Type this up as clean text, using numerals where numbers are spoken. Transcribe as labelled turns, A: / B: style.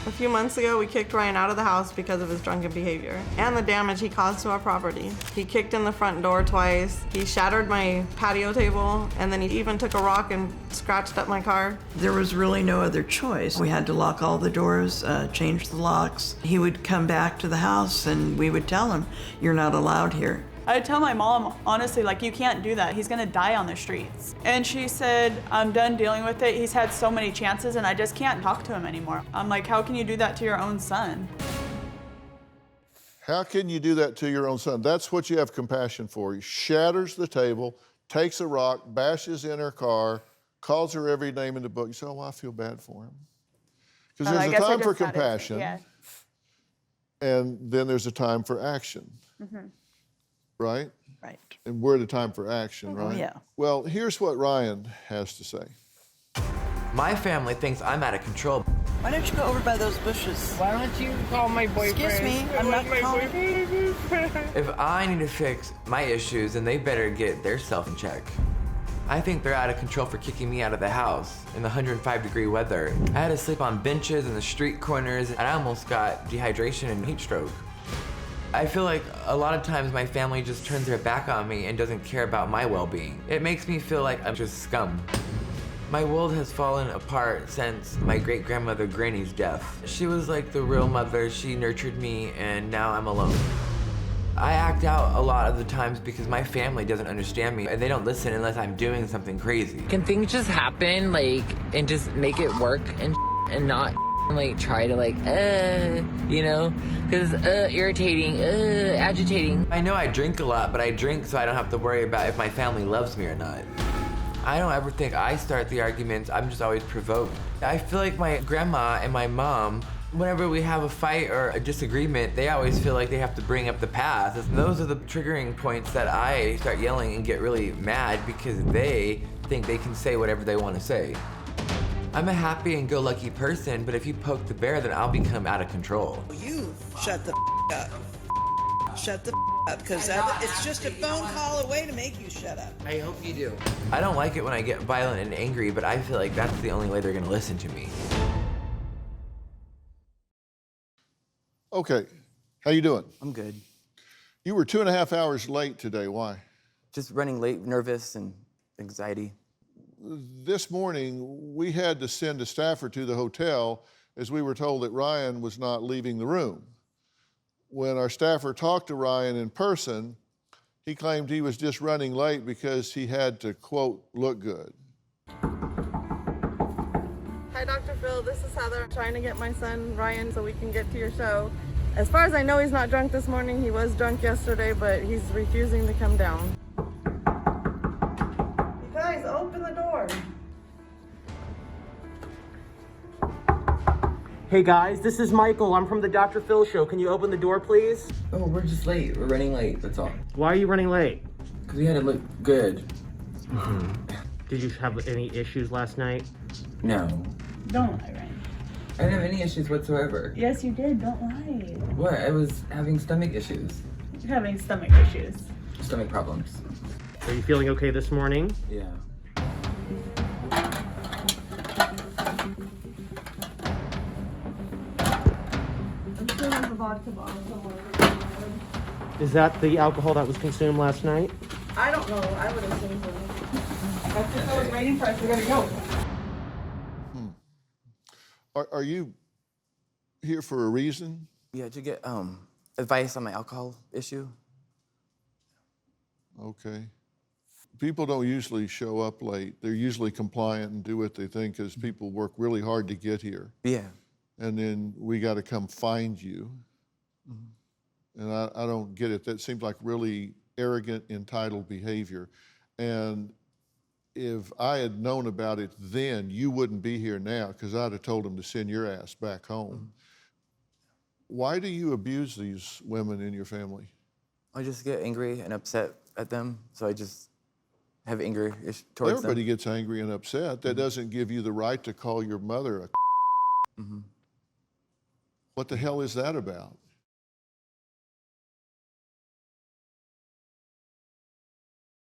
A: A few months ago, we kicked Ryan out of the house because of his drunken behavior and the damage he caused to our property. He kicked in the front door twice, he shattered my patio table, and then he even took a rock and scratched up my car.
B: There was really no other choice. We had to lock all the doors, change the locks. He would come back to the house and we would tell him, "You're not allowed here."
C: I tell my mom, honestly, like, you can't do that. He's gonna die on the streets. And she said, I'm done dealing with it. He's had so many chances and I just can't talk to him anymore. I'm like, how can you do that to your own son?
D: How can you do that to your own son? That's what you have compassion for. He shatters the table, takes a rock, bashes in her car, calls her every name in the book. You say, oh, I feel bad for him. Because there's a time for compassion, and then there's a time for action. Mm-hmm. Right?
B: Right.
D: And we're at a time for action, right?
B: Oh, yeah.
D: Well, here's what Ryan has to say.
E: My family thinks I'm out of control.
B: Why don't you go over by those bushes?
F: Why don't you call my boyfriend?
B: Excuse me, I'm not calling.
E: If I need to fix my issues, then they better get their self in check. I think they're out of control for kicking me out of the house in the 105-degree weather. I had to sleep on benches in the street corners, and I almost got dehydration and heat stroke. I feel like a lot of times my family just turns their back on me and doesn't care about my well-being. It makes me feel like I'm just scum. My world has fallen apart since my great-grandmother Granny's death. She was like the real mother. She nurtured me, and now I'm alone. I act out a lot of the times because my family doesn't understand me, and they don't listen unless I'm doing something crazy.
F: Can things just happen, like, and just make it work and not like try to like, you know, because irritating, agitating.
E: I know I drink a lot, but I drink so I don't have to worry about if my family loves me or not. I don't ever think I start the arguments, I'm just always provoked. I feel like my grandma and my mom, whenever we have a fight or a disagreement, they always feel like they have to bring up the past. And those are the triggering points that I start yelling and get really mad because they think they can say whatever they want to say. I'm a happy and go lucky person, but if you poke the bear, then I'll become out of control.
B: You shut the up. Shut the up, because it's just a phone call away to make you shut up.
F: I hope you do.
E: I don't like it when I get violent and angry, but I feel like that's the only way they're gonna listen to me.
D: Okay, how you doing?
G: I'm good.
D: You were 2.5 hours late today. Why?
G: Just running late, nervous, and anxiety.
D: This morning, we had to send a staffer to the hotel as we were told that Ryan was not leaving the room. When our staffer talked to Ryan in person, he claimed he was just running late because he had to, quote, look good.
A: Hi, Dr. Phil. This is Heather. I'm trying to get my son, Ryan, so we can get to your show. As far as I know, he's not drunk this morning. He was drunk yesterday, but he's refusing to come down. You guys, open the door.
H: Hey guys, this is Michael. I'm from the Dr. Phil show. Can you open the door, please?
G: Oh, we're just late. We're running late, that's all.
H: Why are you running late?
G: Because we had to look good.
H: Did you have any issues last night?
G: No.
C: Don't lie, Ryan.
G: I didn't have any issues whatsoever.
C: Yes, you did. Don't lie.
G: What? I was having stomach issues.
C: You're having stomach issues.
G: Stomach problems.
H: Are you feeling okay this morning?
G: Yeah.
A: Vodka bottle somewhere.
H: Is that the alcohol that was consumed last night?
A: I don't know. I would assume so. That's just I was waiting for us. We gotta go.
D: Are you here for a reason?
G: Yeah, to get advice on my alcohol issue.
D: Okay. People don't usually show up late. They're usually compliant and do what they think because people work really hard to get here.
G: Yeah.
D: And then we got to come find you. And I don't get it. That seems like really arrogant, entitled behavior. And if I had known about it then, you wouldn't be here now because I'd have told them to send your ass back home. Why do you abuse these women in your family?
G: I just get angry and upset at them, so I just have anger towards them.
D: Everybody gets angry and upset. That doesn't give you the right to call your mother a What the hell is that about?